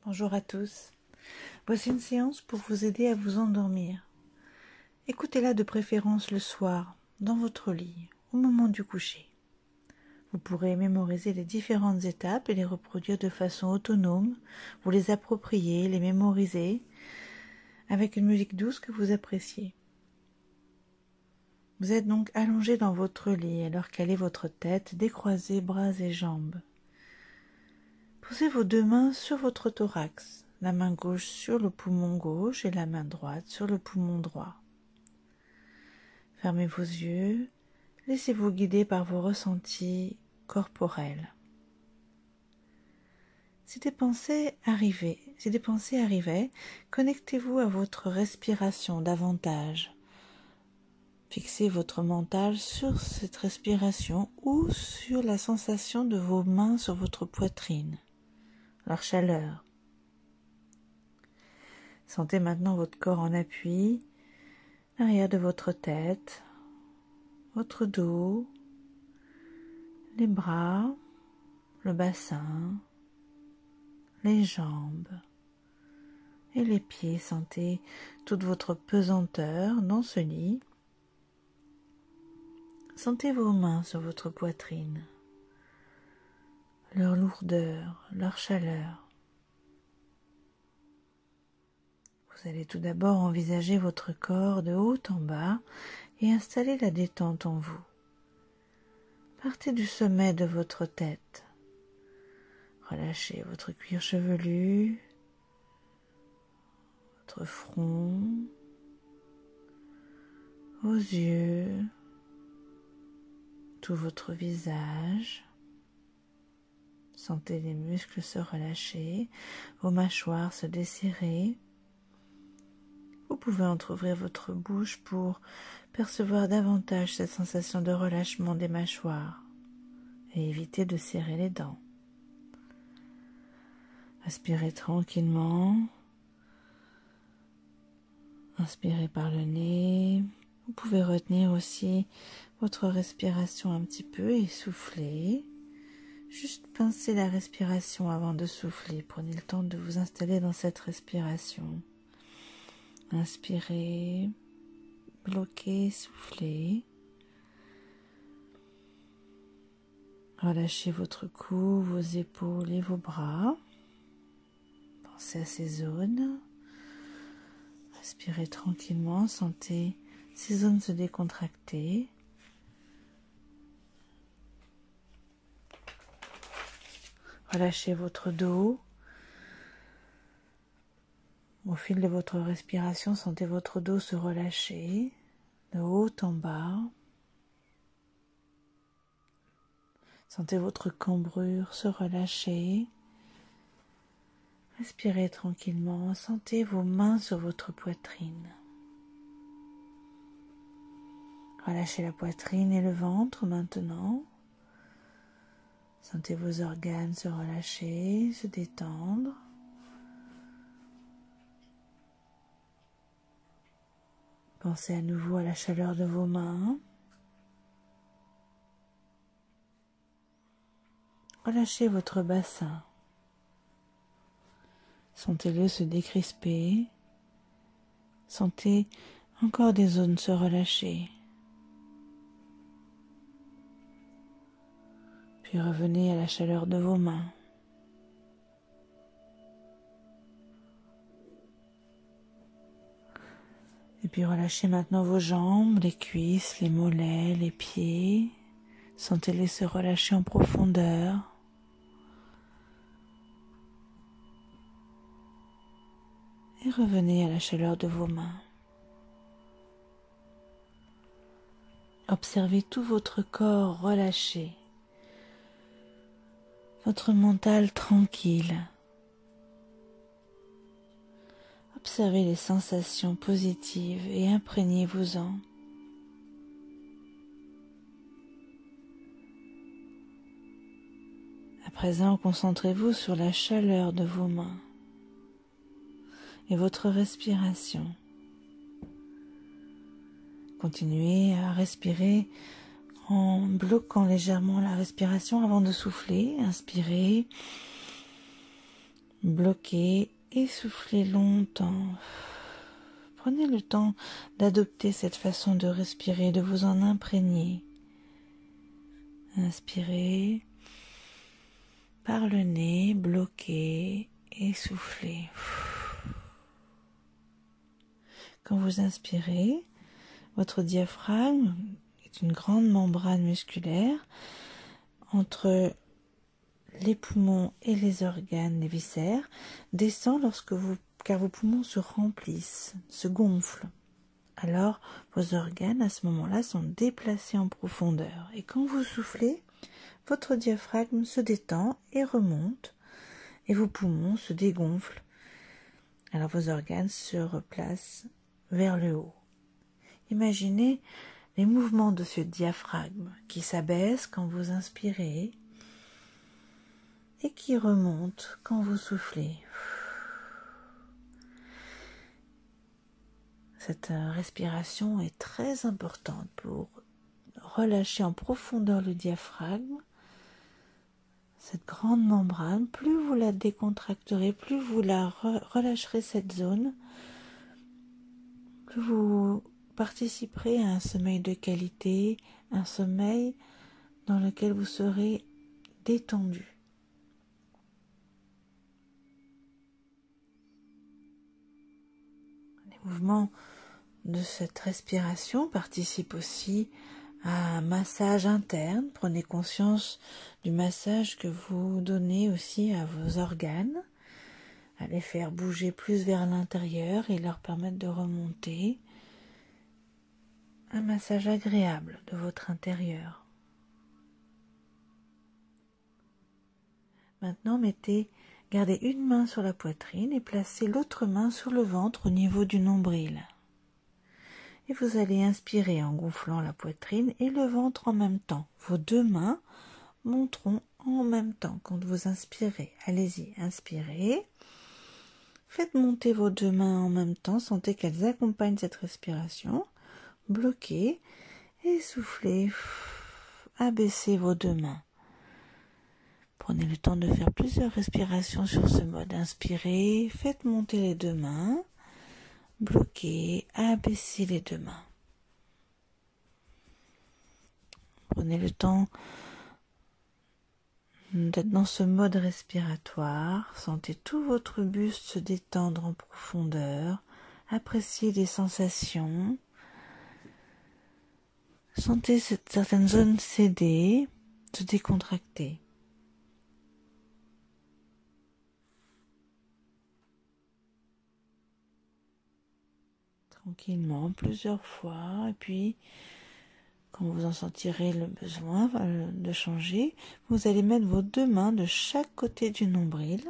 Bonjour à tous. Voici une séance pour vous aider à vous endormir. Écoutez-la de préférence le soir, dans votre lit, au moment du coucher. Vous pourrez mémoriser les différentes étapes et les reproduire de façon autonome, vous les approprier, les mémoriser, avec une musique douce que vous appréciez. Vous êtes donc allongé dans votre lit alors calez votre tête, décroisez bras et jambes. Posez vos deux mains sur votre thorax, la main gauche sur le poumon gauche et la main droite sur le poumon droit. Fermez vos yeux, laissez-vous guider par vos ressentis corporels. Si des pensées arrivaient, connectez-vous à votre respiration davantage. Fixez votre mental sur cette respiration ou sur la sensation de vos mains sur votre poitrine, leur chaleur. Sentez maintenant votre corps en appui, l'arrière de votre tête, votre dos, les bras, le bassin, les jambes et les pieds. Sentez toute votre pesanteur dans ce lit. Sentez vos mains sur votre poitrine, leur lourdeur, leur chaleur. Vous allez tout d'abord envisager votre corps de haut en bas et installer la détente en vous. Partez du sommet de votre tête. Relâchez votre cuir chevelu, votre front, vos yeux, tout votre visage. Sentez les muscles se relâcher, vos mâchoires se desserrer. Vous pouvez entrouvrir votre bouche pour percevoir davantage cette sensation de relâchement des mâchoires et éviter de serrer les dents. Inspirez tranquillement. Inspirez par le nez. Vous pouvez retenir aussi votre respiration un petit peu et souffler. Juste pincez la respiration avant de souffler. Prenez le temps de vous installer dans cette respiration. Inspirez, bloquez, soufflez. Relâchez votre cou, vos épaules et vos bras. Pensez à ces zones. Respirez tranquillement, sentez ces zones se décontracter. Relâchez votre dos. Au fil de votre respiration, sentez votre dos se relâcher de haut en bas. Sentez votre cambrure se relâcher. Respirez tranquillement. Sentez vos mains sur votre poitrine. Relâchez la poitrine et le ventre maintenant. Sentez vos organes se relâcher, se détendre. Pensez à nouveau à la chaleur de vos mains. Relâchez votre bassin. Sentez-le se décrisper. Sentez encore des zones se relâcher. Puis revenez à la chaleur de vos mains. Et puis relâchez maintenant vos jambes, les cuisses, les mollets, les pieds. Sentez-les se relâcher en profondeur. Et revenez à la chaleur de vos mains. Observez tout votre corps relâché. Votre mental tranquille. Observez les sensations positives et imprégnez-vous-en. À présent, concentrez-vous sur la chaleur de vos mains et votre respiration. Continuez à respirer en bloquant légèrement la respiration avant de souffler. Inspirez, Bloquez et soufflez longtemps. Prenez le temps d'adopter cette façon de respirer, de vous en imprégner. Inspirez par le nez, bloquez et soufflez. Quand vous inspirez, votre diaphragme est une grande membrane musculaire entre les poumons et les organes, les viscères, descend car vos poumons se remplissent, se gonflent. Alors, vos organes, à ce moment-là, sont déplacés en profondeur. Et quand vous soufflez, votre diaphragme se détend et remonte, et vos poumons se dégonflent. Alors, vos organes se replacent vers le haut. Imaginez les mouvements de ce diaphragme qui s'abaisse quand vous inspirez et qui remonte quand vous soufflez. Cette respiration est très importante pour relâcher en profondeur le diaphragme, cette grande membrane. Plus vous la décontracterez, plus vous la relâcherez cette zone, plus vous participerez à un sommeil de qualité, un sommeil dans lequel vous serez détendu. Les mouvements de cette respiration participent aussi à un massage interne. Prenez conscience du massage que vous donnez aussi à vos organes, à les faire bouger plus vers l'intérieur et leur permettre de remonter. Un massage agréable de votre intérieur. Maintenant, gardez une main sur la poitrine et placez l'autre main sur le ventre au niveau du nombril. Et vous allez inspirer en gonflant la poitrine et le ventre en même temps. Vos deux mains monteront en même temps quand vous inspirez. Allez-y, inspirez. Faites monter vos deux mains en même temps. Sentez qu'elles accompagnent cette respiration. Bloquez et soufflez. Abaissez vos deux mains. Prenez le temps de faire plusieurs respirations sur ce mode. Inspirez, faites monter les deux mains. Bloquez, abaissez les deux mains. Prenez le temps d'être dans ce mode respiratoire. Sentez tout votre buste se détendre en profondeur. Appréciez les sensations. Sentez certaines zones céder, se décontracter. Tranquillement, plusieurs fois, et puis quand vous en sentirez le besoin de changer, vous allez mettre vos deux mains de chaque côté du nombril.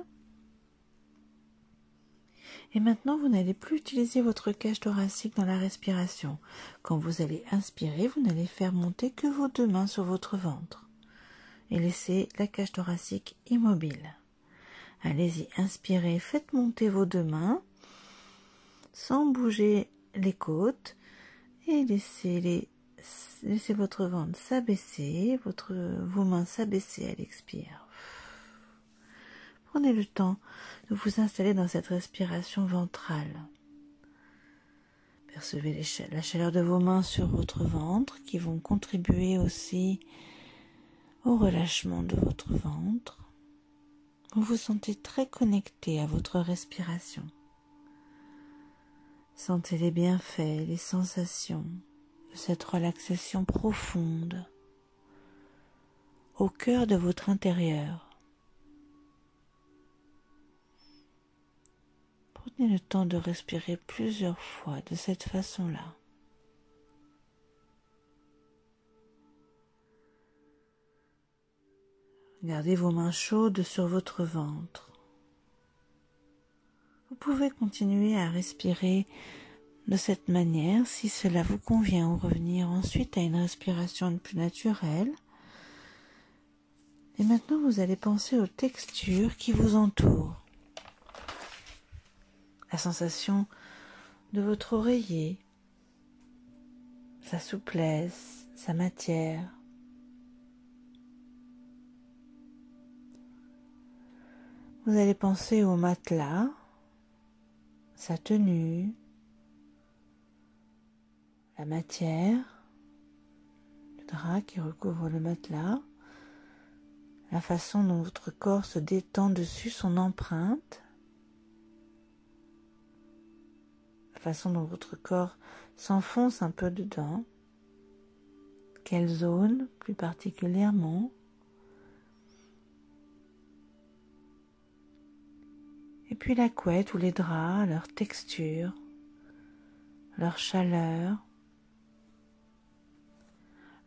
Et maintenant, vous n'allez plus utiliser votre cage thoracique dans la respiration. Quand vous allez inspirer, vous n'allez faire monter que vos deux mains sur votre ventre et laisser la cage thoracique immobile. Allez-y, inspirez, faites monter vos deux mains sans bouger les côtes et laissez votre ventre s'abaisser, vos mains s'abaisser à l'expire. Prenez le temps de vous installer dans cette respiration ventrale. Percevez la chaleur de vos mains sur votre ventre qui vont contribuer aussi au relâchement de votre ventre. Vous vous sentez très connecté à votre respiration. Sentez les bienfaits, les sensations de cette relaxation profonde au cœur de votre intérieur. Prenez le temps de respirer plusieurs fois de cette façon-là. Gardez vos mains chaudes sur votre ventre. Vous pouvez continuer à respirer de cette manière si cela vous convient ou revenir ensuite à une respiration plus naturelle. Et maintenant, vous allez penser aux textures qui vous entourent. La sensation de votre oreiller, sa souplesse, sa matière. Vous allez penser au matelas, sa tenue, la matière, le drap qui recouvre le matelas, la façon dont votre corps se détend dessus, son empreinte, la façon dont votre corps s'enfonce un peu dedans, quelle zone plus particulièrement, et puis la couette ou les draps, leur texture, leur chaleur,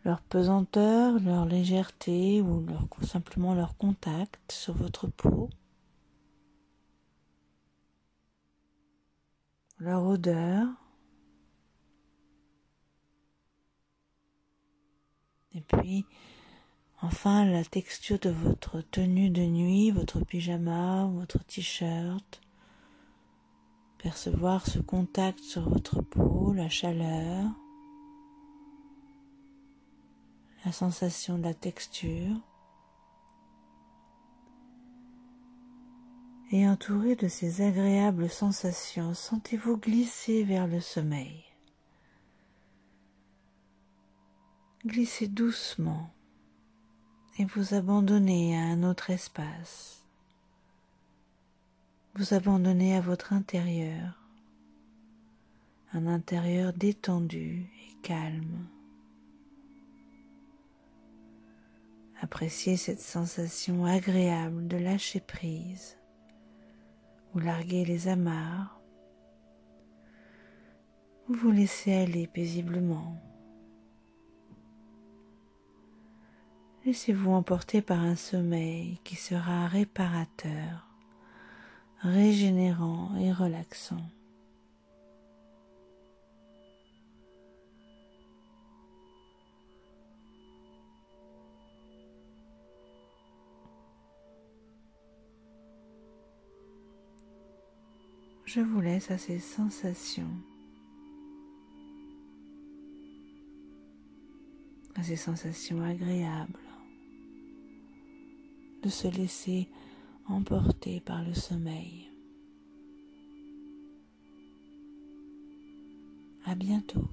leur pesanteur, leur légèreté ou simplement leur contact sur votre peau, leur odeur, et puis enfin la texture de votre tenue de nuit, votre pyjama, votre t-shirt, percevoir ce contact sur votre peau, la chaleur, la sensation de la texture. Et entouré de ces agréables sensations, sentez-vous glisser vers le sommeil. Glissez doucement et vous abandonnez à un autre espace. Vous abandonnez à votre intérieur, un intérieur détendu et calme. Appréciez cette sensation agréable de lâcher prise ou larguer les amarres. Vous vous laissez aller paisiblement. Laissez-vous emporter par un sommeil qui sera réparateur, régénérant et relaxant. Je vous laisse à ces sensations, agréables, de se laisser emporter par le sommeil. À bientôt.